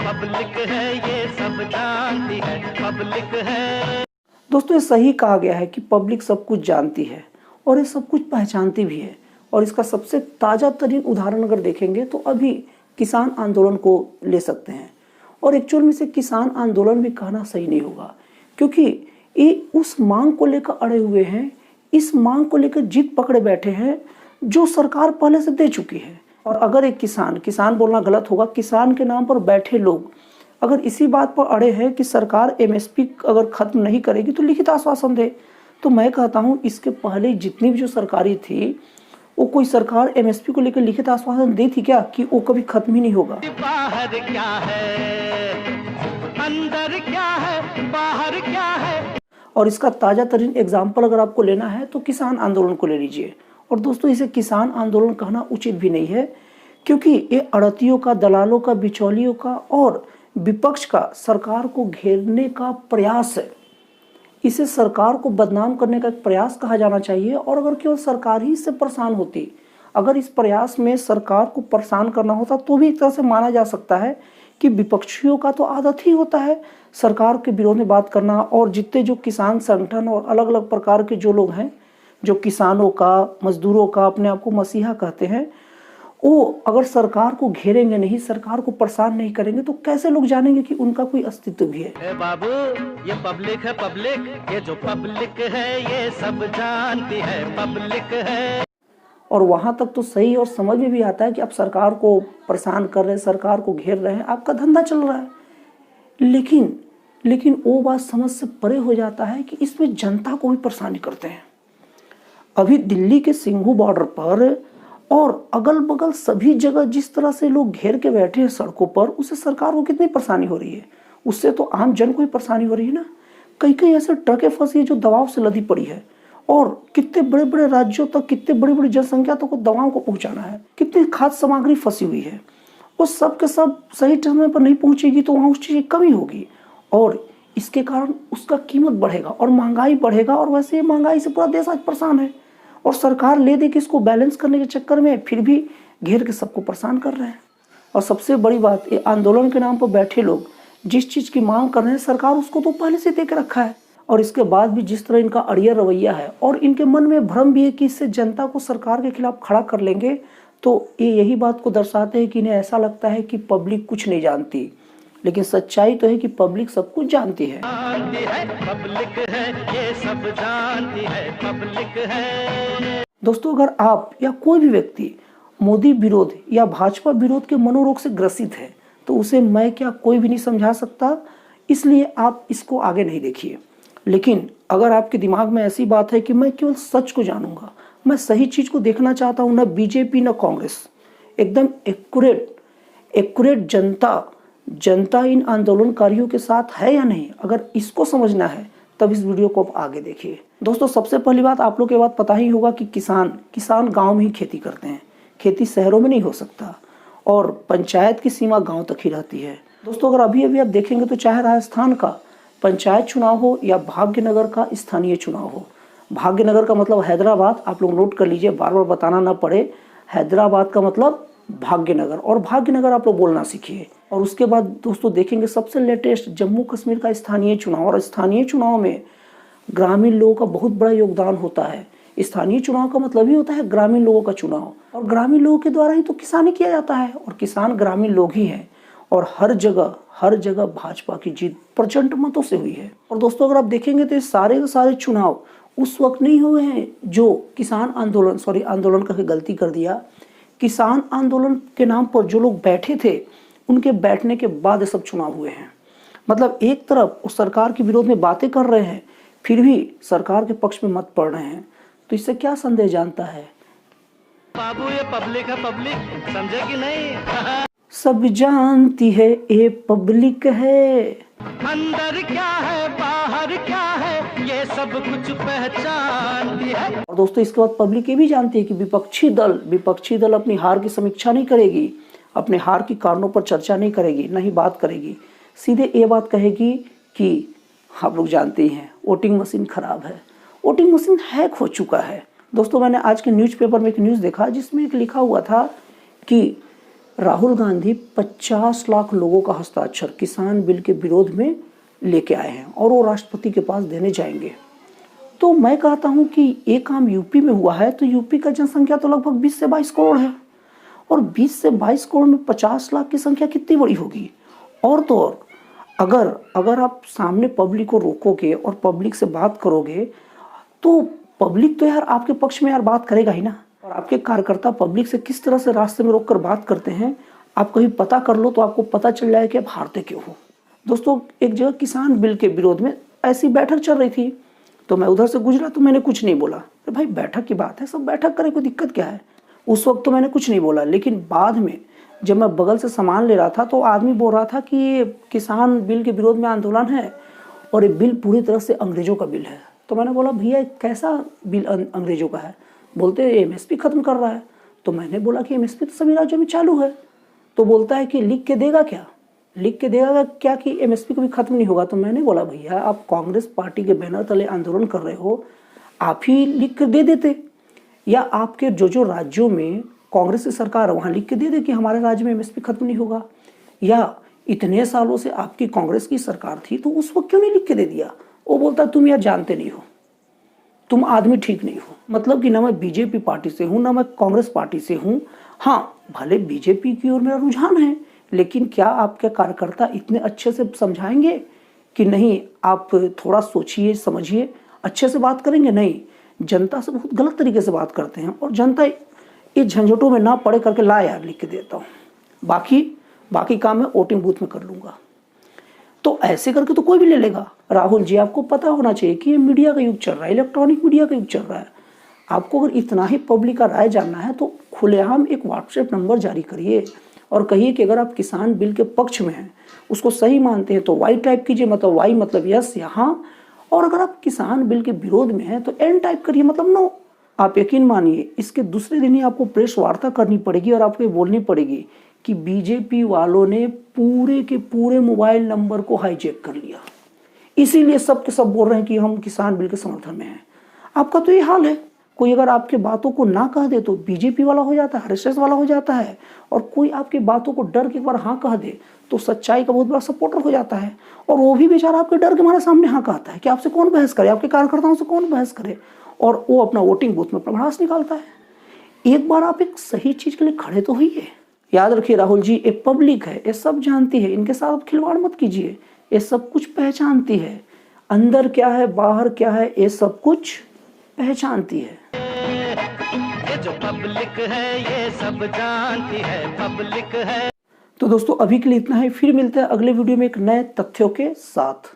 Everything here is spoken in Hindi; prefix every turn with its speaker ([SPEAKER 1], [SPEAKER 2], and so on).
[SPEAKER 1] पब्लिक है, ये सब जानती है, पब्लिक है।
[SPEAKER 2] दोस्तों, ये सही कहा गया है कि पब्लिक सब कुछ जानती है और ये सब कुछ पहचानती भी है। और इसका सबसे ताज़ा तरीन उदाहरण अगर देखेंगे तो अभी किसान आंदोलन को ले सकते हैं। और एक्चुअल में से किसान आंदोलन भी कहना सही नहीं होगा, क्योंकि ये उस मांग को लेकर अड़े हुए हैं, इस मांग को लेकर जिद पकड़े बैठे हैं जो सरकार पहले से दे चुकी है। और अगर एक किसान बोलना गलत होगा, किसान के नाम पर बैठे लोग अगर इसी बात पर अड़े हैं कि सरकार एमएसपी अगर खत्म नहीं करेगी तो लिखित आश्वासन दे, तो मैं कहता हूं इसके पहले जितनी भी जो सरकारी थी वो कोई सरकार एमएसपी को लेकर लिखित आश्वासन दी थी क्या कि वो कभी खत्म ही नहीं होगा?
[SPEAKER 1] बाहर क्या है, अंदर क्या है, बाहर क्या है।
[SPEAKER 2] और इसका ताजा तरीन एग्जाम्पल अगर आपको लेना है तो किसान आंदोलन को ले लीजिए। और दोस्तों, इसे किसान आंदोलन कहना उचित भी नहीं है, क्योंकि ये अड़तियों का, दलालों का, बिचौलियों का और विपक्ष का सरकार को घेरने का प्रयास है। इसे सरकार को बदनाम करने का एक प्रयास कहा जाना चाहिए। और अगर केवल सरकार ही इससे परेशान होती, अगर इस प्रयास में सरकार को परेशान करना होता तो भी एक तरह से माना जा सकता है कि विपक्षियों का तो आदत ही होता है सरकार के विरोध में बात करना। और जितने जो किसान संगठन और अलग अलग प्रकार के जो लोग हैं, जो किसानों का, मजदूरों का अपने आप को मसीहा कहते हैं, वो अगर सरकार को घेरेंगे नहीं, सरकार को परेशान नहीं करेंगे तो कैसे लोग जानेंगे कि उनका कोई अस्तित्व भी है?
[SPEAKER 1] बाबू, ये पब्लिक है, पब्लिक, ये जो पब्लिक है ये सब जानती है, पब्लिक है।
[SPEAKER 2] और वहां तक तो सही और समझ में भी आता है कि आप सरकार को परेशान कर रहे हैं, सरकार को घेर रहे हैं, आपका धंधा चल रहा है। लेकिन वो बात समझ से परे हो जाता है कि इसमें जनता को भी परेशानी करते हैं। अभी दिल्ली के सिंघू बॉर्डर पर और अगल बगल सभी जगह जिस तरह से लोग घेर के बैठे हैं सड़कों पर, उससे सरकार को कितनी परेशानी हो रही है? उससे तो आम जन को ही परेशानी हो रही है ना। कई कई ऐसे ट्रकें फंसी है जो दबाव से लदी पड़ी है, और कितने बड़े बड़े राज्यों तक, कितने बड़ी बड़ी जनसंख्या तक दवाओं को पहुंचाना है, कितनी खाद्य सामग्री फंसी हुई है, वो सब के सब सही समय पर नहीं पहुंचेगी तो वहाँ उस चीज़ की कमी होगी और इसके कारण उसका कीमत बढ़ेगा और महंगाई बढ़ेगा। और वैसे महंगाई से पूरा देश आज परेशान है और सरकार ले दे के इसको बैलेंस करने के चक्कर में फिर भी घेर के सबको परेशान कर रहे हैं। और सबसे बड़ी बात, ये आंदोलन के नाम पर बैठे लोग जिस चीज़ की मांग कर रहे हैं, सरकार उसको तो पहले से दे के रखा है। और इसके बाद भी जिस तरह इनका अड़ियल रवैया है और इनके मन में भ्रम भी है कि इससे जनता को सरकार के खिलाफ खड़ा कर लेंगे, तो ये यही बात को दर्शाते हैं कि इन्हें ऐसा लगता है कि पब्लिक कुछ नहीं जानती। लेकिन सच्चाई तो है कि पब्लिक सब कुछ जानती है।
[SPEAKER 1] पब्लिक है, ये सब जानती है, पब्लिक है।
[SPEAKER 2] दोस्तों, अगर आप या कोई भी व्यक्ति मोदी विरोध या भाजपा विरोध के मनोरोग से ग्रसित है तो उसे मैं क्या कोई भी नहीं समझा सकता, इसलिए आप इसको आगे नहीं देखिए। लेकिन अगर आपके दिमाग में ऐसी बात है कि मैं केवल सच को जानूंगा, मैं सही चीज़ को देखना चाहता हूँ, ना बीजेपी ना कांग्रेस, एकदम एक्यूरेट जनता इन आंदोलनकारियों के साथ है या नहीं, अगर इसको समझना है तब इस वीडियो को आप आगे देखिए। दोस्तों, सबसे पहली बात, आप लोग के बात पता ही होगा कि किसान गांव में ही खेती करते हैं, खेती शहरों में नहीं हो सकता और पंचायत की सीमा गांव तक ही रहती है। दोस्तों, अगर अभी आप देखेंगे तो चाहे राजस्थान का पंचायत चुनाव हो या भाग्यनगर का स्थानीय चुनाव हो, भाग्यनगर का मतलब हैदराबाद, आप लोग नोट कर लीजिए, बार बार बताना ना पड़े, हैदराबाद का मतलब भाग्यनगर, और भाग्यनगर आप लोग बोलना सीखिए। और उसके बाद दोस्तों देखेंगे सबसे लेटेस्ट जम्मू कश्मीर का स्थानीय चुनाव, और स्थानीय चुनाव में ग्रामीण लोगों का बहुत बड़ा योगदान होता है। स्थानीय चुनाव का मतलब ही होता है ग्रामीण लोगों का चुनाव, और ग्रामीण लोगों के द्वारा ही तो किसानी किया जाता है, और किसान ग्रामीण लोग ही हैं। और हर जगह भाजपा की जीत प्रचंड मतों से हुई है। और दोस्तों, अगर आप देखेंगे तो सारे के सारे चुनाव उस वक्त नहीं हुए हैं जो आंदोलन करके गलती कर दिया, किसान आंदोलन के नाम पर जो लोग बैठे थे उनके बैठने के बाद ये सब चुनाव हुए हैं। मतलब एक तरफ उस सरकार के विरोध में बातें कर रहे हैं, फिर भी सरकार के पक्ष में मत पड़ रहे हैं, तो इससे क्या संदेश जानता है?
[SPEAKER 1] बाबू, ये पब्लिक है, पब्लिक, समझे कि नहीं?
[SPEAKER 2] सब जानती है ये पब्लिक है,
[SPEAKER 1] अंदर क्या है, बाहर क्या है, ये सब कुछ पहचानती है।
[SPEAKER 2] और दोस्तों, इसके बाद पब्लिक ये भी जानती है कि विपक्षी दल अपनी हार की समीक्षा नहीं करेगी, अपने हार की कारणों पर चर्चा नहीं करेगी, नहीं बात करेगी, सीधे ये बात कहेगी कि आप लोग जानते हैं वोटिंग मशीन खराब है, वोटिंग मशीन हैक हो चुका है। दोस्तों, मैंने आज के न्यूज़पेपर में एक न्यूज़ देखा जिसमें एक लिखा हुआ था कि राहुल गांधी 50 लाख लोगों का हस्ताक्षर किसान बिल के विरोध में लेके आए हैं और वो राष्ट्रपति के पास देने जाएंगे। तो मैं कहता हूं कि ये काम यूपी में हुआ है, तो यूपी का जनसंख्या तो लगभग 20 से 22 करोड़ है, और 20 से 22 करोड़ में 50 लाख की संख्या कितनी बड़ी होगी। और तो और अगर आप सामने पब्लिक को रोकोगे और पब्लिक से बात करोगे तो पब्लिक तो यार आपके पक्ष में यार बात करेगा ही ना। और आपके कार्यकर्ता पब्लिक से किस तरह से रास्ते में रोककर बात करते हैं, आप कहीं पता कर लो तो आपको पता चल जाए कि आप हारते क्यों हो। दोस्तों, एक जगह किसान बिल के विरोध में ऐसी बैठक चल रही थी, तो मैं उधर से गुजरा तो मैंने कुछ नहीं बोला। अरे भाई, बैठक की बात है, सब बैठक करे, कोई दिक्कत क्या है। उस वक्त तो मैंने कुछ नहीं बोला, लेकिन बाद में जब मैं बगल से सामान ले रहा था तो आदमी बोल रहा था कि ये किसान बिल के विरोध में आंदोलन है और ये बिल पूरी तरह से अंग्रेजों का बिल है। तो मैंने बोला, भैया कैसा बिल अंग्रेजों का है? बोलते एमएसपी खत्म कर रहा है। तो मैंने बोला कि एमएसपी तो सभी राज्यों में चालू है। तो बोलता है कि लिख के देगा क्या? लिख के देगा क्या कि एमएसपी कभी खत्म नहीं होगा? तो मैंने बोला, भैया आप कांग्रेस पार्टी के बैनर तले आंदोलन कर रहे हो, आप ही लिख कर दे देते, या आपके जो राज्यों में कांग्रेस की सरकार है वहाँ लिख के दे दे कि हमारे राज्य में एमएसपी खत्म नहीं होगा। या इतने सालों से आपकी कांग्रेस की सरकार थी तो उस वक्त क्यों नहीं लिख के दे दिया? वो बोलता तुम यार जानते नहीं हो, तुम आदमी ठीक नहीं हो। मतलब कि ना मैं बीजेपी पार्टी से हूँ ना मैं कांग्रेस पार्टी से हूँ। हाँ, भले बीजेपी की ओर मेरा रुझान है, लेकिन क्या आपके कार्यकर्ता इतने अच्छे से समझाएंगे कि नहीं, आप थोड़ा सोचिए समझिए, अच्छे से बात करेंगे? नहीं, जनता से बहुत गलत तरीके से बात करते हैं और जनता इस झंझटों में ना पड़े करके ला यार लिख के देता हूँ, बाकी काम मैं वोटिंग बूथ में कर लूँगा। तो ऐसे करके तो कोई भी ले लेगा। राहुल जी, आपको पता होना चाहिए कि ये मीडिया का युग चल रहा है, इलेक्ट्रॉनिक मीडिया का युग चल रहा है। आपको अगर इतना ही पब्लिक का राय जानना है तो खुलेआम एक व्हाट्सएप नंबर जारी करिए और कहिए कि अगर आप किसान बिल के पक्ष में हैं, उसको सही मानते हैं तो वाई टाइप कीजिए, मतलब वाई मतलब यस यहाँ, और अगर आप किसान बिल के विरोध में हैं तो एन टाइप करिए, मतलब नो। आप यकीन मानिए, इसके दूसरे दिन ही आपको प्रेस वार्ता करनी पड़ेगी और आपको ये बोलनी पड़ेगी कि बीजेपी वालों ने पूरे के पूरे मोबाइल नंबर को हाईजैक कर लिया, इसीलिए सब के सब बोल रहे हैं कि हम किसान बिल के समर्थन में हैं। आपका तो ये हाल है, कोई अगर आपके बातों को ना कह दे तो बीजेपी वाला हो जाता है, आरएसएस वाला हो जाता है, और कोई आपकी बातों को डर के एक बार हाँ कह दे तो सच्चाई का बहुत बड़ा सपोर्टर हो जाता है, और वो भी बेचारा आपके डर के हमारे सामने हाँ कहता है कि आपसे कौन बहस करे, आपके कार्यकर्ताओं से कौन बहस करे, और वो अपना वोटिंग बूथ में अपना भड़ास निकालता है। एक बार आप एक सही चीज के लिए खड़े तो होइए। याद रखिए राहुल जी, ये पब्लिक है, ये सब जानती है, इनके साथ आप खिलवाड़ मत कीजिए, ये सब कुछ पहचानती है, अंदर क्या है बाहर क्या है ये सब कुछ पहचानती है।
[SPEAKER 1] ये जो पब्लिक है ये सब जानती है, पब्लिक है।
[SPEAKER 2] तो दोस्तों, अभी के लिए इतना ही, फिर मिलते हैं अगले वीडियो में एक नए तथ्यों के साथ।